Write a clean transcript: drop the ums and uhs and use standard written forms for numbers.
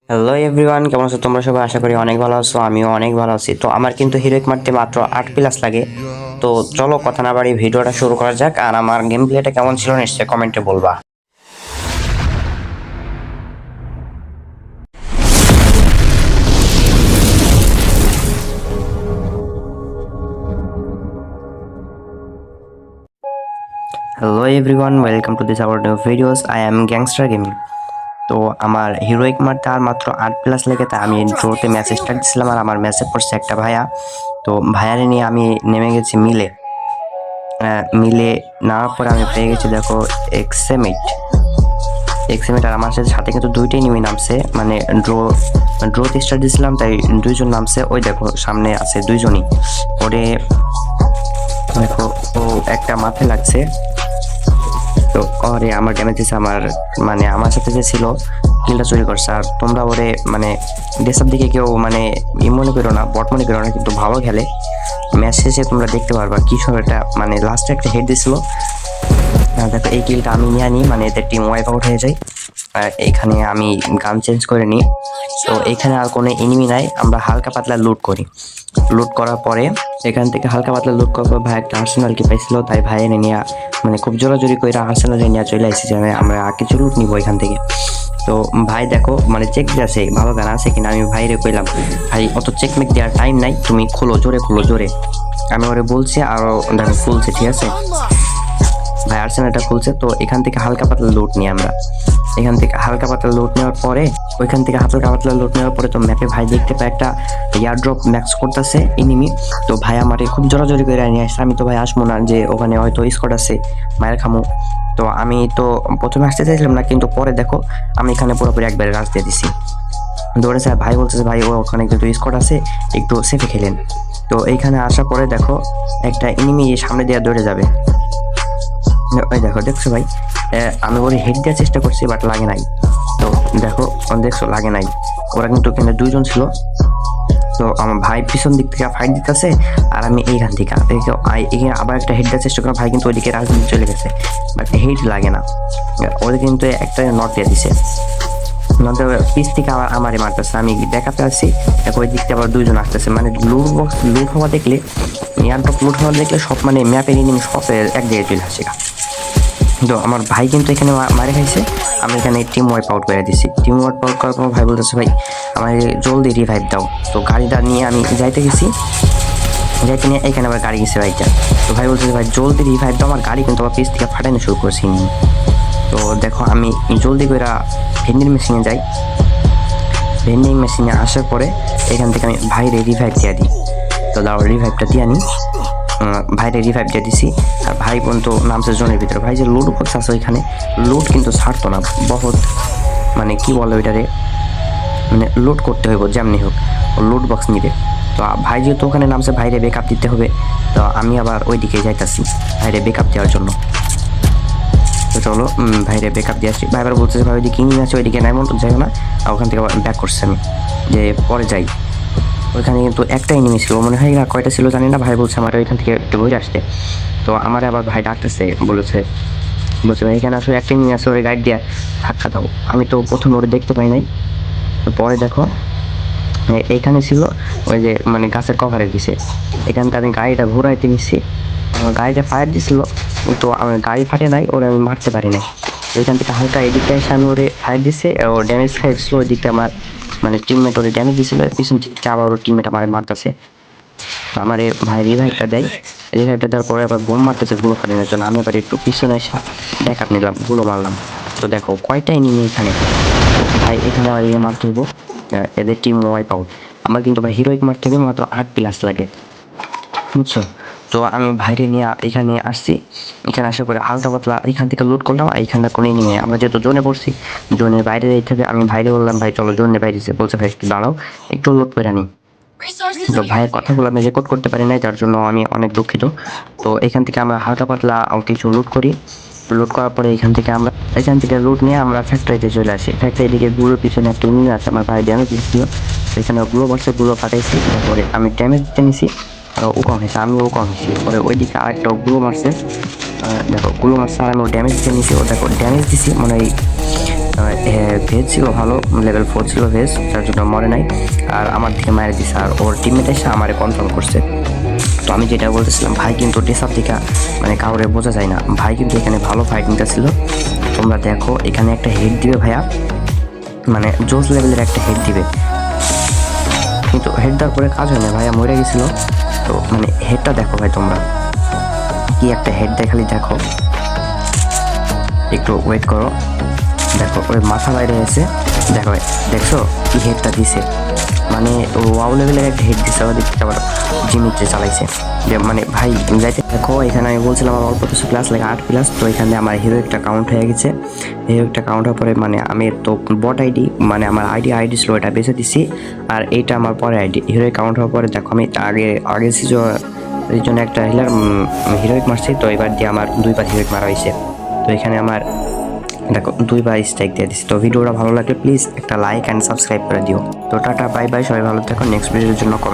Hello everyone, কেমন আছো তোমরা সবাই? আশা করি অনেক ভালো আছো। আমিও অনেক ভালো আছি। তো আমার কিন্তু হিরোইক মারতে মাত্র 8 প্লাস লাগে। তো চলো কথা না বাড়ি ভিডিওটা শুরু করা যাক। আর আমার গেম প্লেটা কেমন ছিল নিশ্চয়ই কমেন্টে বলবা। Hello everyone, welcome to this our new videos. I am gangster gaming. তো আমার হিরোইক মারতে আর মাত্র 8 প্লাস লেগে, তাই আমি ড্রোতে ম্যাচ স্টার্ট দিছিলাম। আর আমার ম্যাচে পড়ছে একটা ভাইয়া। তো ভাইয়ারে নিয়ে আমি নেমে গেছি মিলে। মিলে নেওয়ার পরে আমি পেয়ে গেছি, দেখো, এক্সেমিট। আর আমার সাথে কিন্তু দুইটাই নিমে নামছে, মানে ড্রোতে স্টার্ট দিয়েছিলাম তাই দুইজন নামছে। ওই দেখো সামনে আছে দুইজনই। ওরে দেখো, ও একটা মাথায় লাগছে। তো ওরে আমার ড্যামেজ দিচ্ছে। মানে আমার সাথে যে ছিল কিলটা চুরি করছে। আর তোমরা ওরে মানে ডেসার দিকে কেউ মানে মনে করো না, বট মনে করো না, কিন্তু ভালো খেলে। ম্যাচ শেষে তোমরা দেখতে পারবা কি সব একটা, মানে লাস্টে একটা হেড দিছিল। দেখো এই কিলটা আমি নিয়ে নিই, মানে এদের টিম ওয়াইপ আউট হয়ে যায়। আর এখানে আমি গান চেঞ্জ করে নিই। তো এখানে আর কোনো এনিমি নাই, আমরা হালকা পাতলা লুট করি। লুট করার পরে এখান থেকে হালকা পাতলা লুট করার পর ভাই একটা আর্সেনাল কি পাইছিল, তাই ভাই এনে নিয়ে মানে খুব জোরাজোরি করে আর্সেনালে নিয়ে চলে আসছি যে আমরা কিছু লুট নিবো এখান থেকে। তো ভাই দেখো মানে চেক দিয়েছে ভালো গান আছে কিনা। আমি ভাইরে কইলাম, ভাই অত চেক মেক দেওয়ার টাইম নাই, তুমি খোলো, জোরে খোলো, জোরে। আমি ওরে বলছি, আরো দেখো খুলছে, ঠিক আছে ভাই, আর্সেনালটা খুলছে। তো এখান থেকে হালকা পাতলা লুট নিই আমরা। এখান থেকে হালকা পাতলা লুট নেওয়ার পরে ওইখান থেকে হালকা পাতলা লুট নেওয়ার পরে তো ম্যাপে ভাই দেখতে পাই একটা এয়ার ড্রপ ম্যাক্স করতেছে এনিমি। তো ভাই আমারে খুব জোরাজোরি করে নিয়ে আসছে। আমি তো ভাই আসবো না, যে ওখানে হয়তো স্কোয়াড আছে, মায়ের খামু। তো আমি তো প্রথমে আসতে চাইছিলাম না, কিন্তু পরে দেখো আমি এখানে পুরোপুরি একবারে রাজ দিয়ে দিছি। দৌড়েছে, ভাই বলছে ভাই ও ওখানে কিন্তু স্কোয়াড আছে, একটু সেফে খেলেন। তো এইখানে আসার পরে দেখো একটা এনিমি সামনে দিয়ে দৌড়ে যাবে। ওই দেখো, দেখছো ভাই, আমি ওরে হেড দেওয়ার চেষ্টা করছি, বাট লাগে নাই। তো দেখো, দেখছো লাগে নাই। ওরা কিন্তু এখানে দুইজন ছিল। তো আমার ভাই পিছন দিক থেকে ফাইট দিতেছে, আর আমি এইখান থেকে এখানে আবার একটা হেড দেওয়ার চেষ্টা করি। ভাই কিন্তু ওইদিকে রাজনীতি চলে গেছে, বাট হেড লাগে না। ওদের কিন্তু একটা নট দিয়ে দিছে। নট পিস থেকে আবার আমারই মারতেছে, আমি দেখাতে আসছি। দেখো ওই দিক থেকে আবার দুইজন আসতেছে, মানে লুট বক্স লুট হওয়া দেখলে, এয়ারড্রপ লুট হওয়া দেখলে সব মানে ম্যাপের এনিমি সব এক জায়গায় চলে আসে। তো আমার ভাই কিন্তু এখানে মারে খাইছে। আমি এখানে টিম ওয়াইপ আউট করে দিছি। টিম ওয়াইপ আউট করার পর ভাই বলতেছে, ভাই আমার জলদি রিভাইভ দাও। তো গাড়িটা নিয়ে আমি যাইতে গেছি, যাইতে নিয়ে এখানে আবার গাড়ি গেছে বাইকটা। তো ভাই বলতেছে, ভাই জলদি রিভাইভ দাও। আমার গাড়ি কিন্তু আমার পিছ থেকে ফাটানো শুরু করছি। তো দেখো আমি জলদি করে ভেন্ডিং মেশিনে যাই। ভেন্ডিং মেশিনে আসার পরে এখান থেকে আমি ভাইরে রিভাইভ দিয়ে দিই। তো দাও রিভাইভটা দিয়ে আনি। ভাইরে রিভাইভ দিয়ে দিছি। আর ভাই পর্যন্ত নামছে জোনের ভিতরে। ভাই যে লুট বক্স আছে ওইখানে লুট কিন্তু ছাড়তো না বহুত, মানে কি বলে ওইটারে, মানে লুট করতে হইব যেমনি হোক, ও লুট বক্স নিবে। তো ভাই যেহেতু ওখানে নামছে, ভাইরে বেকআপ দিতে হবে। তো আমি আবার ওই দিকে যাইতাছি ভাইরে বেকআপ দেওয়ার জন্য। তো চলো ভাইরে বেকআপ দিয়ে আসছি। ভাই আবার বলতেছে, ভাই ওইদিকে কিনে আছে, ওইদিকে নাই মতো যাই না। আর ওখান থেকে আবার ব্যাক করছে আমি, যে পরে যাই। ওইখানে কিন্তু একটা এনিমি ছিল, মনে হয় কয়টা ছিল জানি না। ভাই বলছে আমার ওইখান থেকে একটু ঘুরে আসতে। তো আমার আবার ভাই ডাকতেছে, বলছে ভাই এখানে আসলে একটা এনিমি আছে, ওই গাইড দিয়ে ধাক্কা দাও। আমি তো প্রথমে ওরে দেখতে পাই নাই। তো পরে দেখো এইখানে ছিল, ওই যে মানে গাছের কভারে দিছে। এখান থেকে আমি গাড়িটা ঘুরাইতে নিচ্ছি, আমার গাড়িটা ফায়ার দিছিল, তো আমার গাড়ি ফাটে নাই, ওরে আমি মারতে পারি নাই। ওইখান থেকে হালকা এদিকটা এসে আমি ওরে ফায়ার দিচ্ছে, ও ড্যামেজ খাইছিল। ওই দিকটা আমার মানে টিমমেট ওরে ড্যামেজ দিছিল, পিছন থেকে আবার ওর টিমমেট আমার মারতেছে। আমার ভাই রিভাইভটা দেয়। রিভাইভটা দেওয়ার পরে আবার বোম মারতেছে গুলো ফাটানোর জন্য। আমি আবার একটু পিছনে এসে ব্যাকআপ নিলাম, গুলো মারলাম। তো দেখো কয়টা এনিমি এখানে। ভাই এখানে আবার ইয়ে মারতে হইব, এদের টিম ওয়াইপ আউট। আমার কিন্তু ভাই হিরোইক মারতে হবে মাত্র 8 প্লাস লাগে, বুঝছো? তো আমি ভাইরে নিয়ে এখানে আসছি। এখানে আসার পরে হালকা পাতলা এখান থেকে লুট করলাম। এইখানটা কোনো নিয়ে আমরা যেহেতু জোনে পড়ছি, জোনের বাইরে যাইতে হবে। আমি ভাইরে বললাম, ভাই চলো জোনের বাইরে। বলছে ভাই একটু দাঁড়াও, একটু লুট করে আনি। তো ভাইয়ের কথাগুলো আমি রেকর্ড করতে পারি নাই, যার জন্য আমি অনেক দুঃখিত। তো এখান থেকে আমরা হালকা পাতলা কিছু লুট করি। লুট করার পরে এখান থেকে লুট নিয়ে আমরা ফ্যাক্টরিতে চলে আসি। ফ্যাক্টরি দিকে গুলোর পিছনে একটা ইঞ্জিন আছে, আমার ভাই ড্যামেজ দিচ্ছিল। এখানে গুলো বসে গুলো ফাটাইছি, তারপরে আমি ড্যামেজ দিতে নিছি। আর ও কম হয়েছে, আমিও কম হয়েছি। পরে ওইদিকে আরেকটা গুলো মারছে, দেখো গুলো মারছে, আর আমি ড্যামেজ দিতে নিছি। ও দেখো ড্যামেজ দিছি, মানে ভেজ ছিল ভালো, লেভেল 4 ছিল ভেজ, যার জন্য মরে নাই। আর আমার থেকে মায়ের দিছে, আর ওর টিমমেট এসে আমারে কনফার্ম করছে। তো আমি যেটা বলতেছিলাম, ভাই কিন্তু টেসার থেকে মানে কাউরে বোঝা যায় না, ভাই কিন্তু এখানে ভালো ফাইট নিতেছিল। তোমরা দেখো এখানে একটা হেড দিবে ভাইয়া, মানে জোস লেভেলের একটা হেড দিবে, কিন্তু হেড দেওয়ার পরে কাজ হয় না, ভাইয়া মরে গেছিল। তো মানে হেডটা দেখো ভাই, তোমরা কি একটা হেড দেখালি, দেখো একটু ওয়েট করো, দেখো ওই মাথা বাইরে এসে, দেখো দেখছো কি হেডটা দিছে, মানে ওয়াও লেভেলের একটা হেড দিছে। ওদিক থেকে আবার জিমিতে চালাইছে, যে মানে ভাই যাইতে দেখো। এখানে আমি বলছিলাম আমার অল্প কিছু প্লাস লাগে 8 প্লাস, তো এখানে আমার হিরো একটা কাউন্ট হয়ে গেছে। হিরো একটা কাউন্ট হওয়ার পরে মানে আমি তো বট আইডি, মানে আমার আইডি ছিল এটা বেছে দিছি, আর এইটা আমার পরে আইডি। হিরো কাউন্ট হওয়ার পরে দেখো আমি আগে সিজনে একটা হিরোইক মারছি, তো এবার দিয়ে আমার 2বার হিরোইক মারা হয়েছে। তো এখানে আমার দেখো 2বার স্ট্রাইক দিয়ে দিচ্ছি। তো ভিডিওটা ভালো লাগলে প্লিজ একটা লাইক অ্যান্ড সাবস্ক্রাইব করে দিও। তো টাটা বাই বাই, সবাই ভালো থাকো। নেক্সট ভিডিওর জন্য কমেন্ট